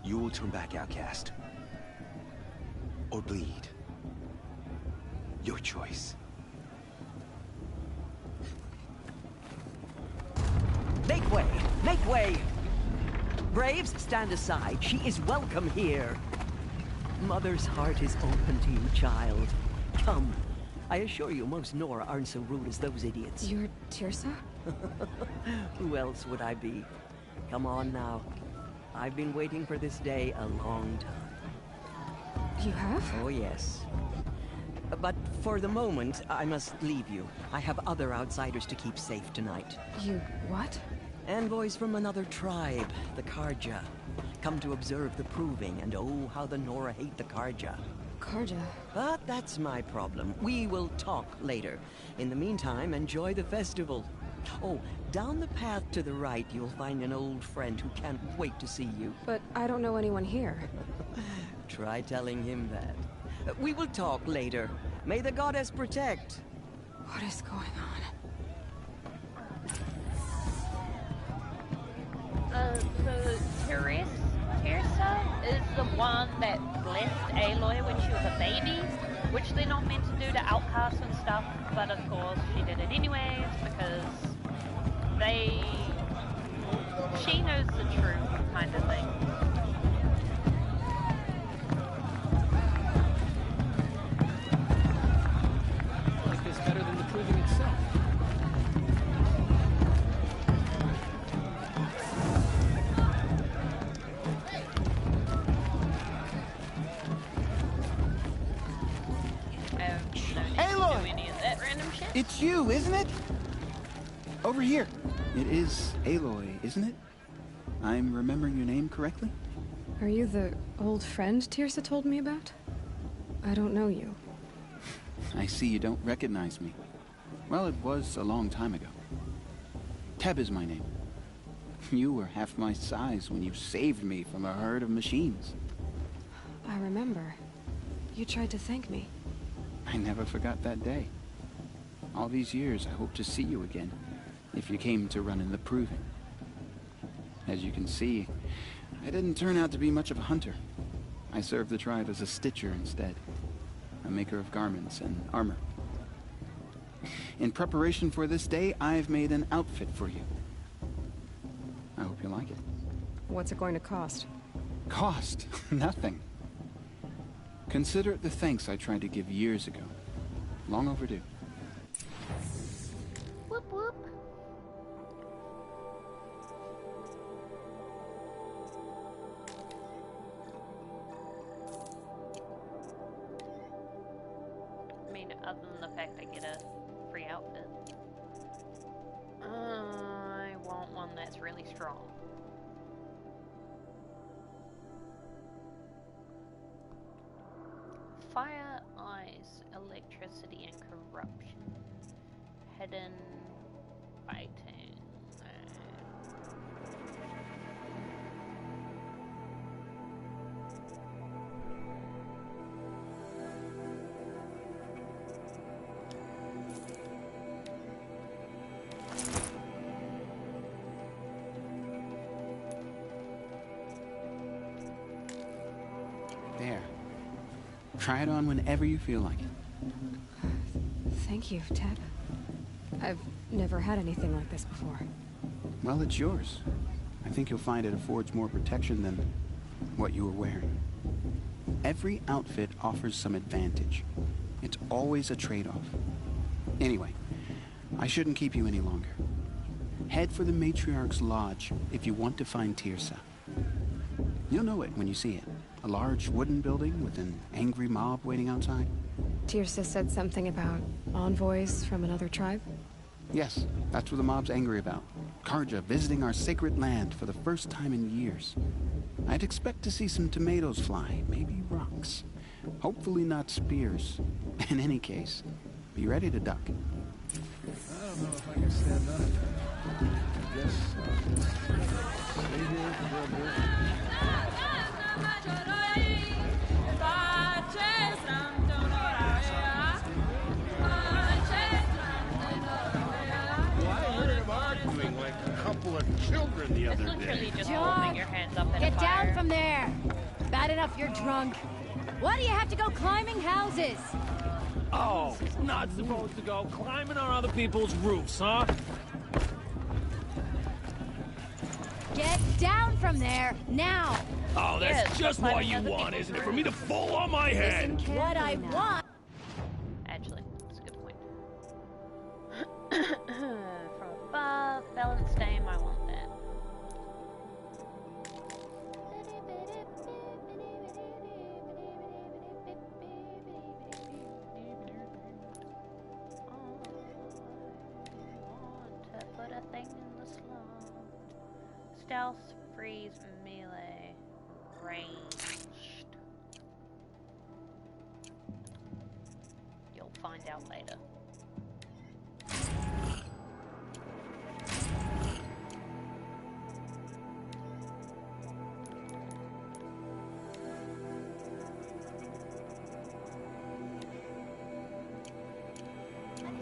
You will turn back outcast. Or bleed. Your choice. Make way! Make way! Braves, stand aside. She is welcome here. Mother's heart is open to you, child. Come. I assure you, most Nora aren't so rude as those idiots. You're Teersa? Who else would I be? Come on now. I've been waiting for this day a long time. You have? Oh, yes. But for the moment, I must leave you. I have other outsiders to keep safe tonight. You what? Envoys from another tribe, the Carja. Come to observe the proving, and oh, how the Nora hate the Carja. Carja? But that's my problem. We will talk later. In the meantime, enjoy the festival. Oh, down the path to the right, you'll find an old friend who can't wait to see you. But I don't know anyone here. Try telling him that. We will talk later. May the goddess protect. What is going on? So Teersa is the one that blessed Aloy when she was a baby, which they're not meant to do to outcasts and stuff, but of course she did it anyways because she knows the truth kind of thing. Like this better than the proving itself. It's you, isn't it? Over here. It is Aloy, isn't it? I'm remembering your name correctly? Are you the old friend Teersa told me about? I don't know you. I see you don't recognize me. Well, it was a long time ago. Teb is my name. You were half my size when you saved me from a herd of machines. I remember. You tried to thank me. I never forgot that day. All these years, I hope to see you again, if you came to run in the proving. As you can see, I didn't turn out to be much of a hunter. I served the tribe as a stitcher instead, a maker of garments and armor. In preparation for this day, I've made an outfit for you. I hope you like it. What's it going to cost? Cost? Nothing. Consider it the thanks I tried to give years ago. Long overdue. Whoop whoop. I mean, other than the fact I get a free outfit. I want one that's really strong. Fire, ice, electricity, and corruption. Hidden fighting. There. Try it on whenever you feel like it. Thank you, Teb. I've never had anything like this before. Well, it's yours. I think you'll find it affords more protection than what you were wearing. Every outfit offers some advantage. It's always a trade-off. Anyway, I shouldn't keep you any longer. Head for the Matriarch's Lodge if you want to find Teersa. You'll know it when you see it. A large wooden building with an angry mob waiting outside. Teersa said something about envoys from another tribe? Yes, that's what the mob's angry about. Carja visiting our sacred land for the first time in years. I'd expect to see some tomatoes fly, maybe rocks. Hopefully not spears. In any case, be ready to duck. I don't know if I can stand on it. I guess I'll stay here for a bit. Couple of children the other It's literally day. just holding your hands up in a Get down fire. from there! Bad enough you're drunk. Why do you have to go climbing houses? Oh, not supposed to go climbing on other people's roofs, huh? Get down from there, now! Oh, that's Yes, just climbing what you other want, people's isn't it? For me to fall on my head! Listen, what I want... Actually, that's a good point. From above, balance dame, I want that. I want to put a thing in the slot. Stealth, freeze, melee, ranged. You'll find out later.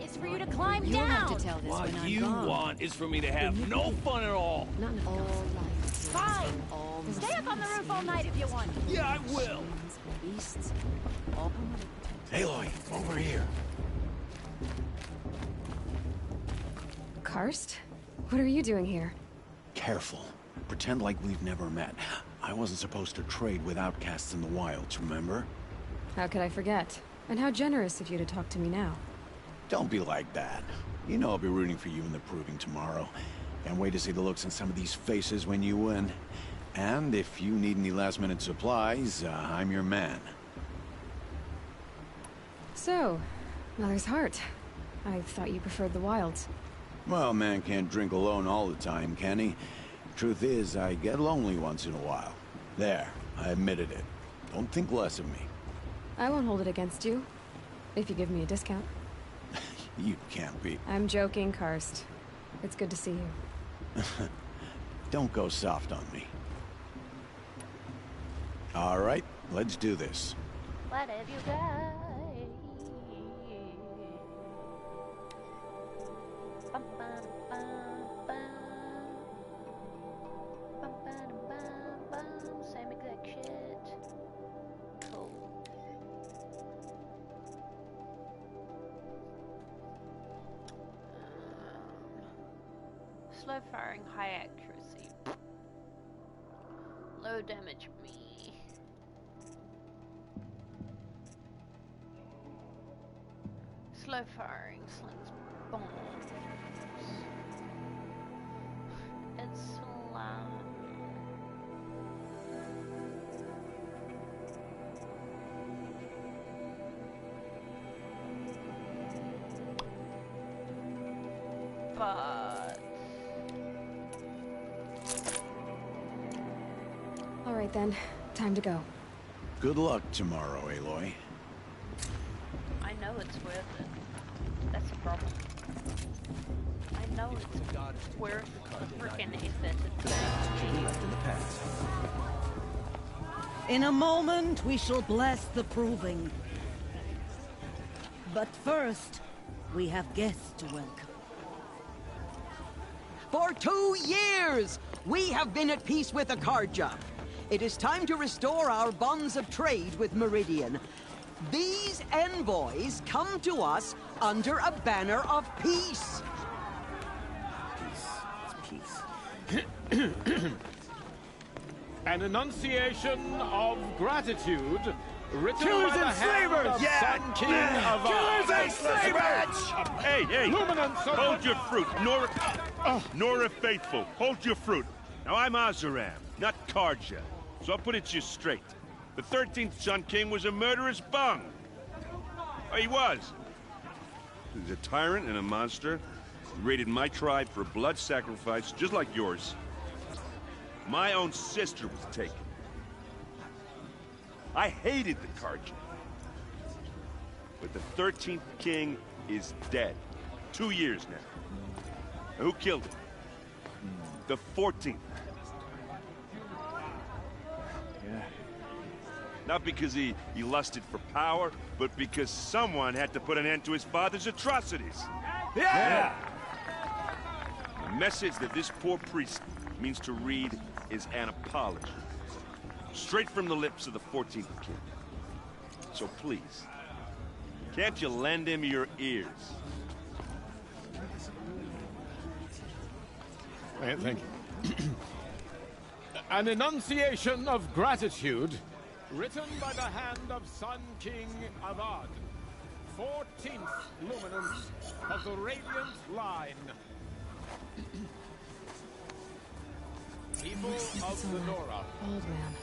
It's for you to climb You'll down! have to tell this What when I'm you gone. want is for me to have no fun at all. Not enough All gossip. life is Fine. all Stay up on the roof all night if you want. Yeah, I will. Beasts. All Aloy, over here. Karst? What are you doing here? Careful. Pretend like we've never met. I wasn't supposed to trade with outcasts in the wilds, remember? How could I forget? And how generous of you to talk to me now. Don't be like that. You know I'll be rooting for you in the proving tomorrow. Can't wait to see the looks on some of these faces when you win. And if you need any last-minute supplies, I'm your man. So, Mother's Heart. I thought you preferred the wilds. Well, man can't drink alone all the time, can he? Truth is, I get lonely once in a while. There, I admitted it. Don't think less of me. I won't hold it against you. If you give me a discount. You can't be. I'm joking, Karst. It's good to see you. Don't go soft on me. All right, let's do this. What have you got? Bum, bum, bum, bum. Bum, bum, bum, bum. Same exact shit. Cool. Slow firing, high accuracy. Low damage me. Slow firing, slings bombs. It's slow. But All right then, time to go. Good luck tomorrow, Aloy. I know it's worth it. That's the problem. I know it's worth the freaking effort. Left in the past. In a moment, we shall bless the proving. But first, we have guests to welcome. For 2 years, we have been at peace with Akarja. It is time to restore our bonds of trade with Meridian. These envoys come to us under a banner of peace. An enunciation of gratitude written Killers by the and hand slavers! of Yeah! Sun King of Killers and slavers! Hey, hey! Luminance of Hold your fruit, Nora Faithful. Hold your fruit. Now I'm Oseram, not Karja, so I'll put it to you straight. The 13th Sun King was a murderous bung. Oh, he was. He was a tyrant and a monster. He raided my tribe for a blood sacrifice, just like yours. My own sister was taken. I hated the Karja. But the 13th king is dead. 2 years now. And who killed him? The 14th. Yeah. Not because he lusted for power, but because someone had to put an end to his father's atrocities. Yeah! The message that this poor priest means to read is an apology. Straight from the lips of the 14th king. So please, can't you lend him your ears? Thank you. An enunciation of gratitude written by the hand of Sun King Avad, 14th luminance of the Radiant Line. People of the Nora, Old man.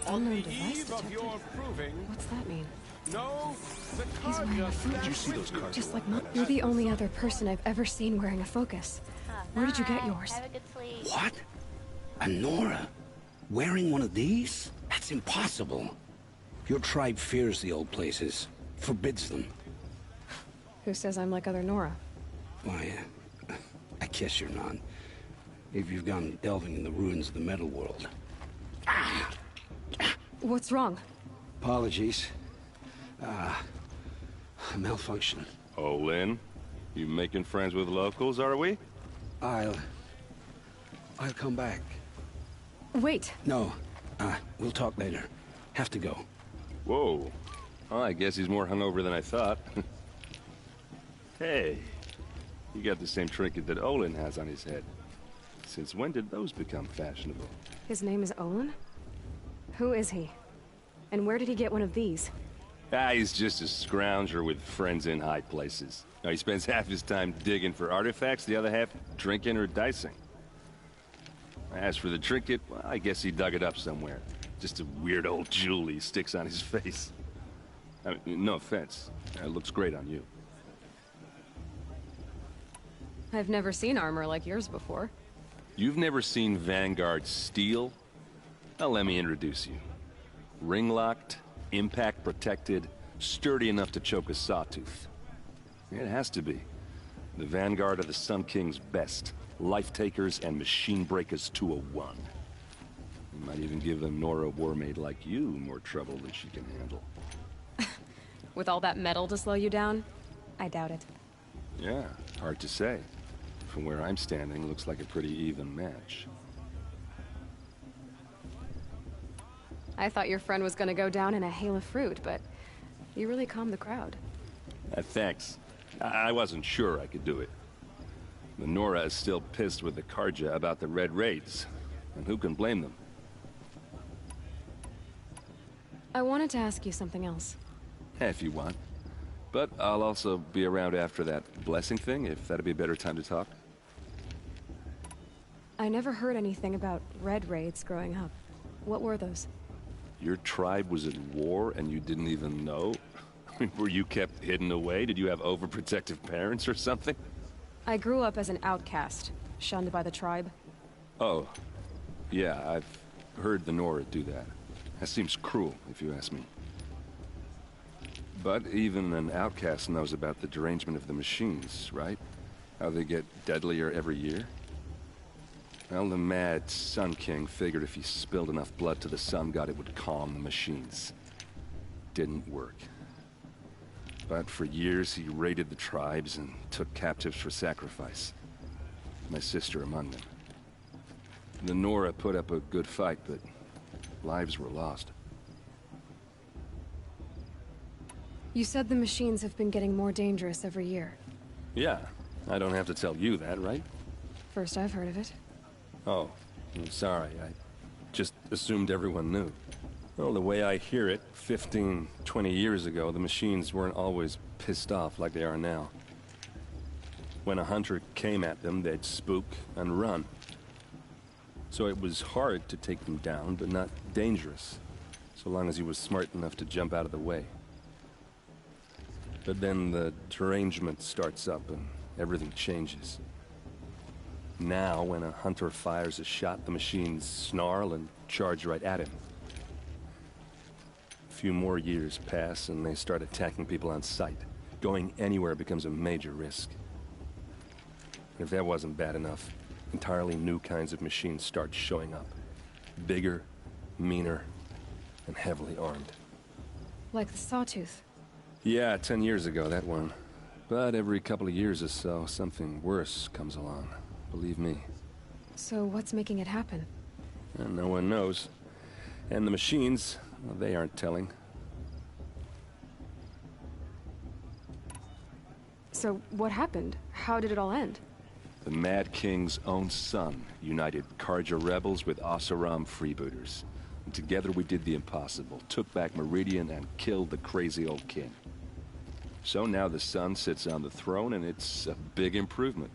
on Unknown the device eve of detected. your proving, What's that mean? know the He's wearing a Karja focus. stands Did you see with those you. Just like Mom. You're the only other person I've ever seen wearing a focus. Where did you get Bye. yours? Have a good sleep. What? A Nora? Wearing one of these? That's impossible. Your tribe fears the old places, forbids them. Who says I'm like other Nora? Why, I guess you're not. If you've gone delving in the ruins of the metal world. What's wrong? Apologies. Malfunction. Oh, Lynn, you making friends with locals, are we? I'll come back. Wait. No, we'll talk later. Have to go. Whoa. Well, I guess he's more hungover than I thought. Hey, you got the same trinket that Olin has on his head. Since when did those become fashionable? His name is Olin? Who is he? And where did he get one of these? He's just a scrounger with friends in high places. Now, he spends half his time digging for artifacts, the other half drinking or dicing. As for the trinket, well, I guess he dug it up somewhere. Just a weird old jewel he sticks on his face. I mean, no offense. It looks great on you. I've never seen armor like yours before. You've never seen Vanguard steel? Well, let me introduce you. Ring-locked, impact-protected, sturdy enough to choke a sawtooth. It has to be. The Vanguard of the Sun King's best. Life-takers and machine breakers to a one. You might even give a Nora warmaid like you more trouble than she can handle. With all that metal to slow you down? I doubt it. Yeah, hard to say. From where I'm standing, looks like a pretty even match. I thought your friend was gonna go down in a hail of fruit, but you really calmed the crowd. Thanks. I wasn't sure I could do it. The Nora is still pissed with the Karja about the Red Raids, and who can blame them? I wanted to ask you something else. If you want. But I'll also be around after that blessing thing, if that'd be a better time to talk. I never heard anything about red raids growing up. What were those? Your tribe was at war and you didn't even know? Were you kept hidden away? Did you have overprotective parents or something? I grew up as an outcast, shunned by the tribe. Oh, yeah, I've heard the Nora do that. That seems cruel, if you ask me. But even an outcast knows about the derangement of the machines, right? How they get deadlier every year? Well, the mad Sun King figured if he spilled enough blood to the Sun God, it would calm the machines. Didn't work. But for years, he raided the tribes and took captives for sacrifice. My sister among them. The Nora put up a good fight, but lives were lost. You said the machines have been getting more dangerous every year. Yeah, I don't have to tell you that, right? First I've heard of it. Oh, I'm sorry. I just assumed everyone knew. Well, the way I hear it, 15, 20 years ago, the machines weren't always pissed off like they are now. When a hunter came at them, they'd spook and run. So it was hard to take them down, but not dangerous, so long as he was smart enough to jump out of the way. But then the derangement starts up and everything changes. Now, when a hunter fires a shot, the machines snarl and charge right at him. A few more years pass and they start attacking people on sight. Going anywhere becomes a major risk. If that wasn't bad enough, entirely new kinds of machines start showing up. Bigger, meaner, and heavily armed. Like the Sawtooth. Yeah, 10 years ago, that one. But every couple of years or so, something worse comes along. Believe me. So what's making it happen? And no one knows. And the machines, well, they aren't telling. So, what happened? How did it all end? The Mad King's own son united Carja rebels with Oseram freebooters. And together we did the impossible, took back Meridian and killed the crazy old king. So now the son sits on the throne, and it's a big improvement.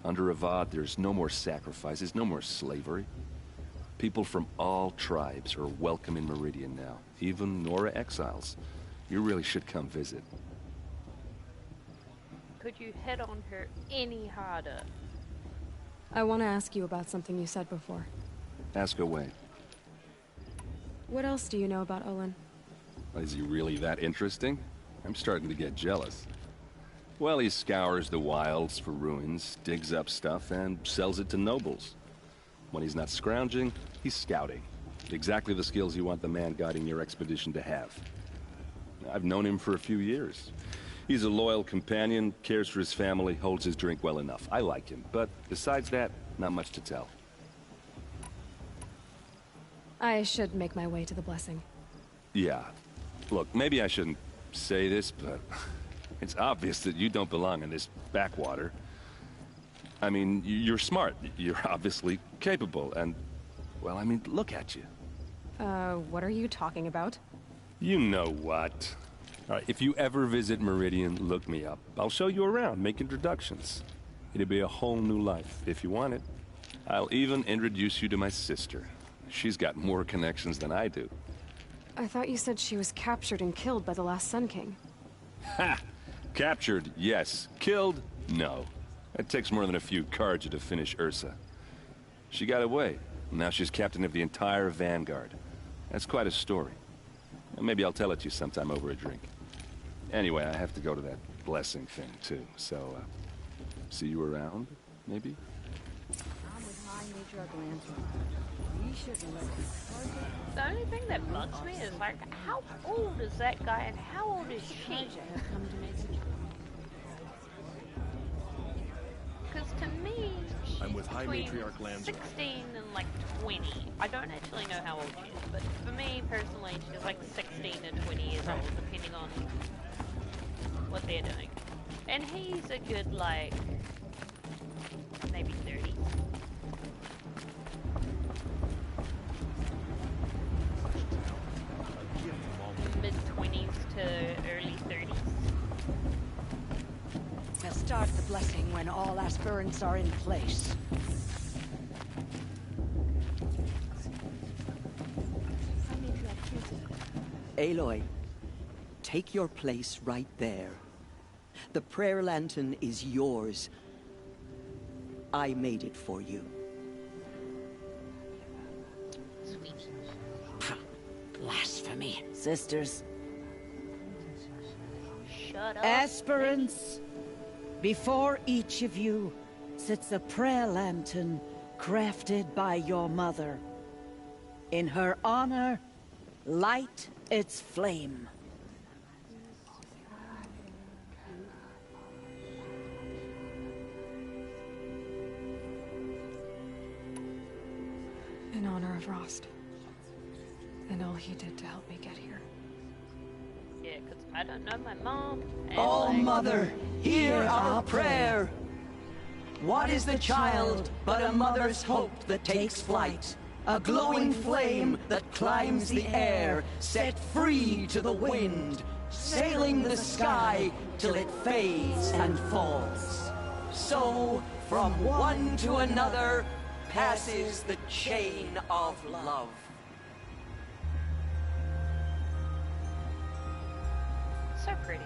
Under Avad, there's no more sacrifices, no more slavery. People from all tribes are welcome in Meridian now, even Nora exiles. You really should come visit. Could you hit on her any harder? I want to ask you about something you said before. Ask away. What else do you know about Olin? Is he really that interesting? I'm starting to get jealous. Well, he scours the wilds for ruins, digs up stuff, and sells it to nobles. When he's not scrounging, he's scouting. Exactly the skills you want the man guiding your expedition to have. I've known him for a few years. He's a loyal companion, cares for his family, holds his drink well enough. I like him, but besides that, not much to tell. I should make my way to the blessing. Yeah. Look, maybe I shouldn't say this, but it's obvious that you don't belong in this backwater. I mean, you're smart. You're obviously capable, and, well, I mean, look at you. What are you talking about? You know what. All right, if you ever visit Meridian, look me up. I'll show you around, make introductions. It'll be a whole new life, if you want it. I'll even introduce you to my sister. She's got more connections than I do. I thought you said she was captured and killed by the last Sun King. Ha! Captured, yes. Killed, no. It takes more than a few Carja to finish Ursa. She got away. Now she's captain of the entire Vanguard. That's quite a story. And maybe I'll tell it to you sometime over a drink. Anyway, I have to go to that blessing thing, too. So, see you around, maybe? I'm with High Matriarch Lantern. We shouldn't let The only thing that bugs me is, like, how old is that guy and how old is she? Because to me, she's I'm with High between Matriarch Lanzarote. 16 and like 20. I don't actually know how old she is, but for me personally, she's like 16 to 20 years old, depending on what they're doing. And he's a good, like, maybe 30. Mid-20s to early 30s. We'll start the blessing when all aspirants are in place. Aloy, take your place right there. The prayer lantern is yours. I made it for you. Sweet. Blasphemy. Sisters. Shut up. Aspirants, before each of you sits a prayer lantern crafted by your mother. In her honor, light its flame. In honor of Rost. And all he did to help me get here. Yeah, because I don't know my mom. And All like, Mother, hear our prayer. What is the child but a mother's hope that takes flight? A glowing flame that climbs the air, set free to the wind, sailing the sky till it fades and falls. So, from one to another, passes the chain of love. So pretty.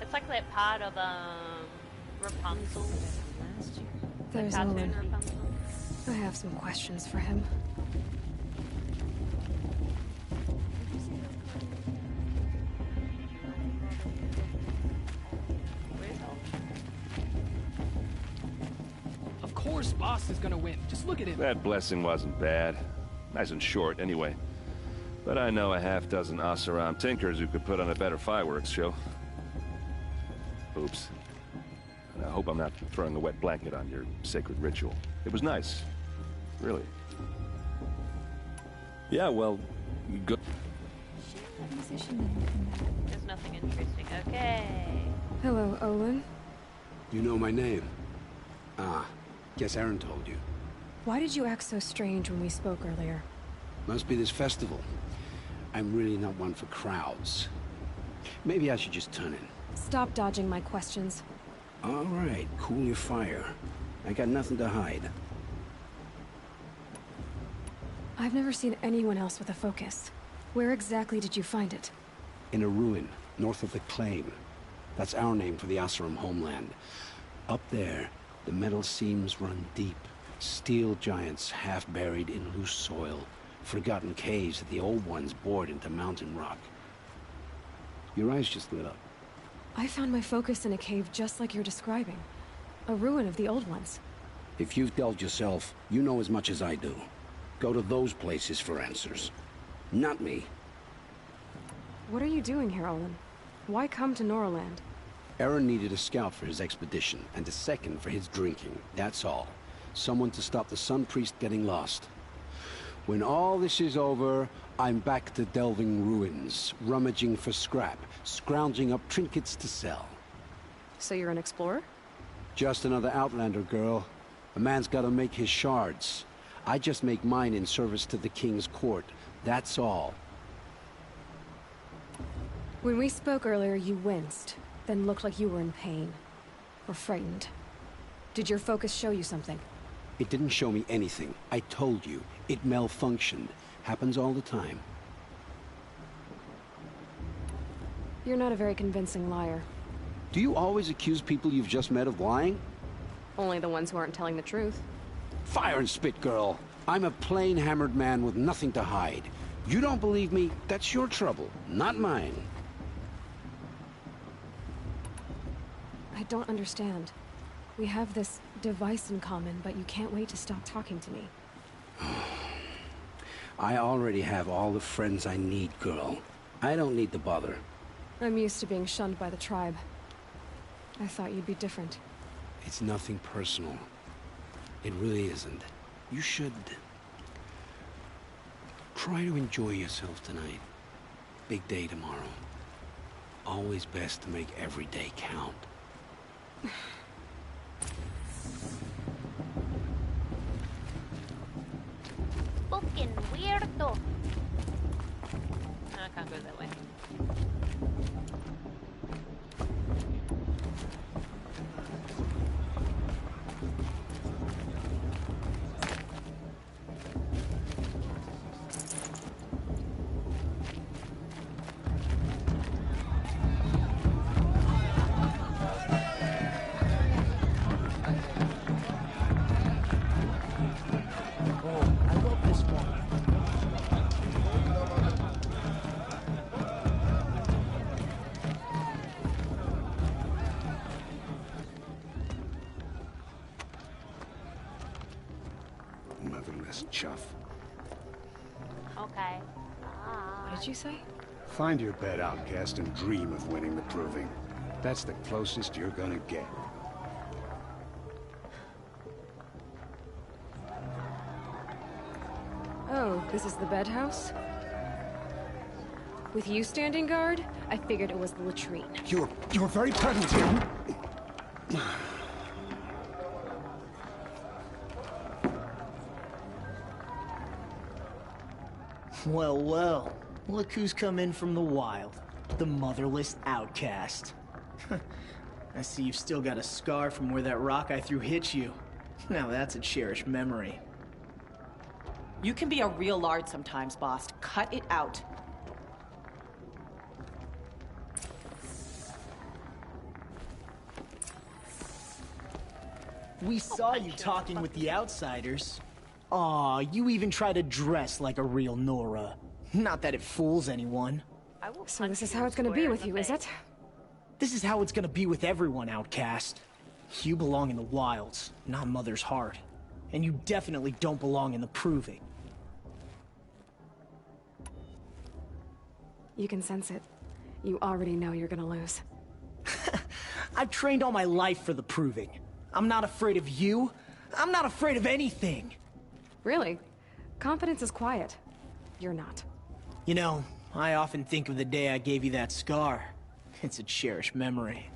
It's like that part of Rapunzel. There's cartoon Olin. Rapunzel. I have some questions for him. Of course, Boss is gonna win. Just look at him. That blessing wasn't bad. Nice and short, anyway. But I know a half-dozen Oseram tinkers who could put on a better fireworks show. Oops. And I hope I'm not throwing a wet blanket on your sacred ritual. It was nice. Really. Yeah, well, Go. There's nothing interesting. Okay. Hello, Olin. You know my name? Ah, guess Aaron told you. Why did you act so strange when we spoke earlier? Must be this festival. I'm really not one for crowds. Maybe I should just turn in. Stop dodging my questions. All right, cool your fire. I got nothing to hide. I've never seen anyone else with a focus. Where exactly did you find it? In a ruin, north of the Claim. That's our name for the Oseram homeland. Up there, the metal seams run deep. Steel giants half buried in loose soil. Forgotten caves that the old ones bored into mountain rock. Your eyes just lit up. I found my focus in a cave just like you're describing. A ruin of the old ones. If you've delved yourself, you know as much as I do. Go to those places for answers. Not me. What are you doing here, Olin? Why come to Noraland? Aaron needed a scout for his expedition, and a second for his drinking. That's all. Someone to stop the Sun Priest getting lost. When all this is over, I'm back to delving ruins, rummaging for scrap, scrounging up trinkets to sell. So you're an explorer? Just another Outlander, girl. A man's gotta make his shards. I just make mine in service to the King's court. That's all. When we spoke earlier, you winced, then looked like you were in pain. Or frightened. Did your focus show you something? It didn't show me anything. I told you. It malfunctioned. Happens all the time. You're not a very convincing liar. Do you always accuse people you've just met of lying? Only the ones who aren't telling the truth. Fire and spit, girl. I'm a plain hammered man with nothing to hide. You don't believe me? That's your trouble, not mine. I don't understand. We have this device in common, but you can't wait to stop talking to me. I already have all the friends I need, girl. I don't need to bother. I'm used to being shunned by the tribe. I thought you'd be different. It's nothing personal. It really isn't. You should... try to enjoy yourself tonight. Big day tomorrow. Always best to make every day count. Fucking weirdo. I can't go that way. Motherless chuff. Okay. What did you say? Find your bed, outcast, and dream of winning the Proving. That's the closest you're gonna get. Oh, this is the bedhouse? With you standing guard, I figured it was the latrine. You're very present here. Well, well. Look who's come in from the wild. The motherless outcast. I see you've still got a scar from where that rock I threw hit you. Now that's a cherished memory. You can be a real lard sometimes, boss. Cut it out. We saw you talking with the outsiders. Aw, you even try to dress like a real Nora. Not that it fools anyone. So this is how it's gonna be with you, is it? This is how it's gonna be with everyone, outcast. You belong in the wilds, not Mother's heart. And you definitely don't belong in the Proving. You can sense it. You already know you're gonna lose. I've trained all my life for the Proving. I'm not afraid of you. I'm not afraid of anything. Really? Confidence is quiet. You're not. You know, I often think of the day I gave you that scar. It's a cherished memory.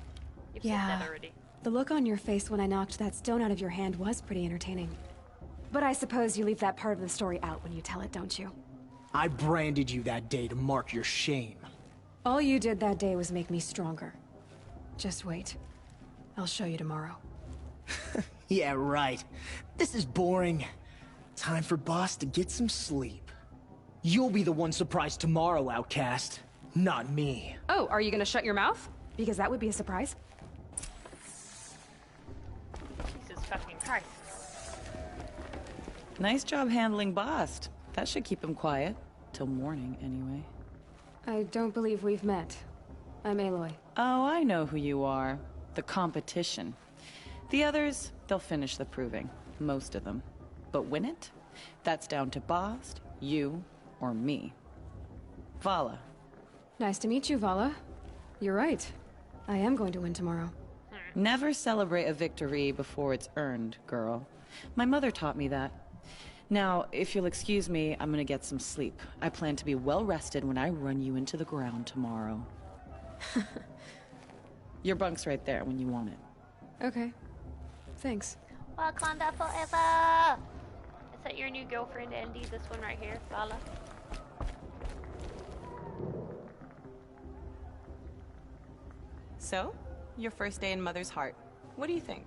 You've said Yeah. that already. The look on your face when I knocked that stone out of your hand was pretty entertaining. But I suppose you leave that part of the story out when you tell it, don't you? I branded you that day to mark your shame. All you did that day was make me stronger. Just wait. I'll show you tomorrow. Yeah, right. This is boring. Time for Boss to get some sleep. You'll be the one surprised tomorrow, Outcast. Not me. Oh, are you gonna shut your mouth? Because that would be a surprise. Jesus fucking Christ. Nice job handling Bast. That should keep him quiet. Till morning, anyway. I don't believe we've met. I'm Aloy. Oh, I know who you are. The competition. The others, they'll finish the proving. Most of them. But win it? That's down to Bast, you, or me. Vala. Nice to meet you, Vala. You're right. I am going to win tomorrow. Never celebrate a victory before it's earned, girl. My mother taught me that. Now, if you'll excuse me, I'm gonna get some sleep. I plan to be well rested when I run you into the ground tomorrow. Your bunk's right there when you want it. Okay. Thanks. Wakanda forever! Is that your new girlfriend, Andy? This one right here, Vala? So, your first day in Mother's Heart. What do you think?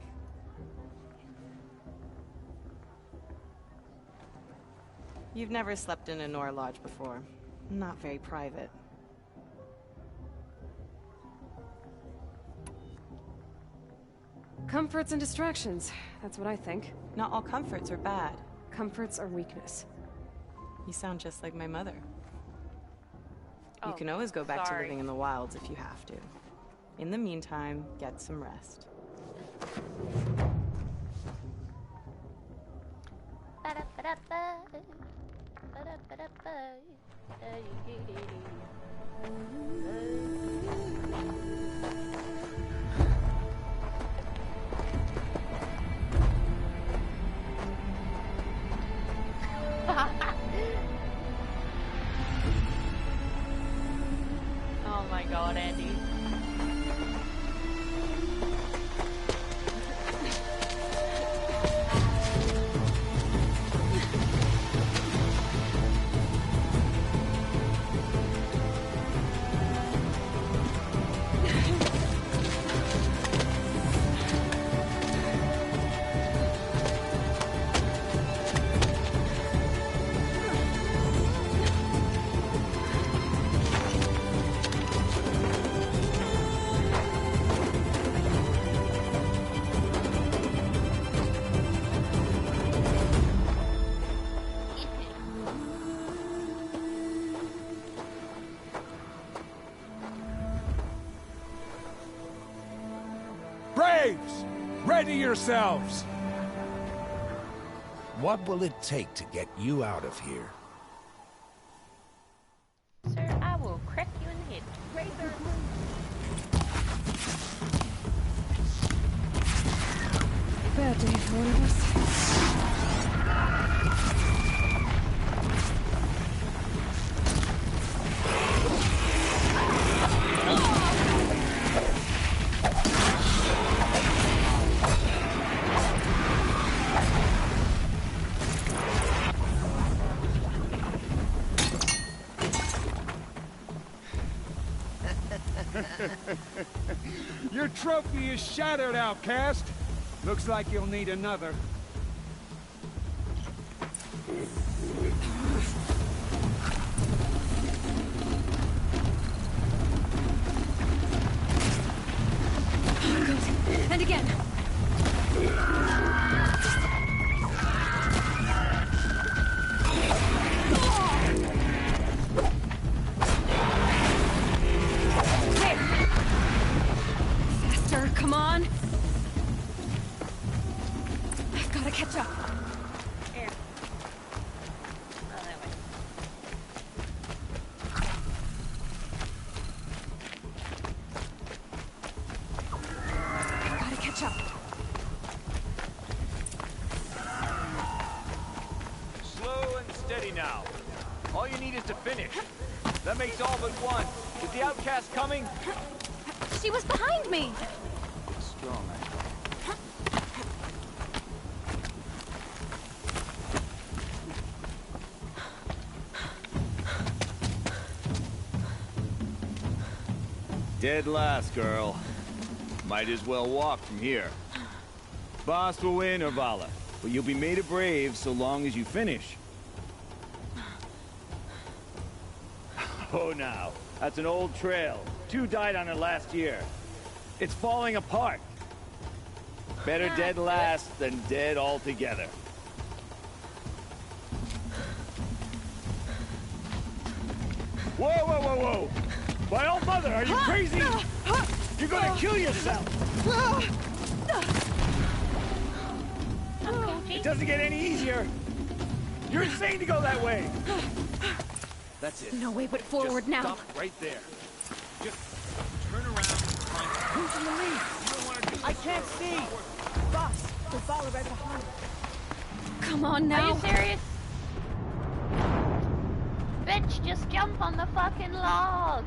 You've never slept in a Nora Lodge before. Not very private. Comforts and distractions. That's what I think. Not all comforts are bad. Comforts are weakness. You sound just like my mother. You Oh, can always go back to sorry. living in the wilds if you have to. In the meantime, get some rest. Oh my god, Andy. Braves! Ready yourselves! What will it take to get you out of here? Sir, I will crack you in the head. Razor! Bad day for one of us. Your trophy is shattered, Outcast. Looks like you'll need another. Good. And again. Faster, come on. I've got to catch up. Here. Oh, that way. Gotta catch up. Slow and steady now. All you need is to finish. That makes all but one. Is the outcast coming? She was behind me. Strong. Dead last, girl. Might as well walk from here. Boss will win, or Vala, but you'll be made a brave so long as you finish. Oh, now. That's an old trail. 2 died on it last year. It's falling apart. Better dead last than dead altogether. Whoa, whoa, whoa, whoa! My old mother, are you crazy? You're gonna kill yourself! It doesn't get any easier! You're insane to go that way! That's it. No way but forward now. Stop right there. Just turn around. Who's in the lead? You don't want to do this. I can't see. Boss, the Vala right behind. Come on now. Are you serious? Bitch, just jump on the fucking log.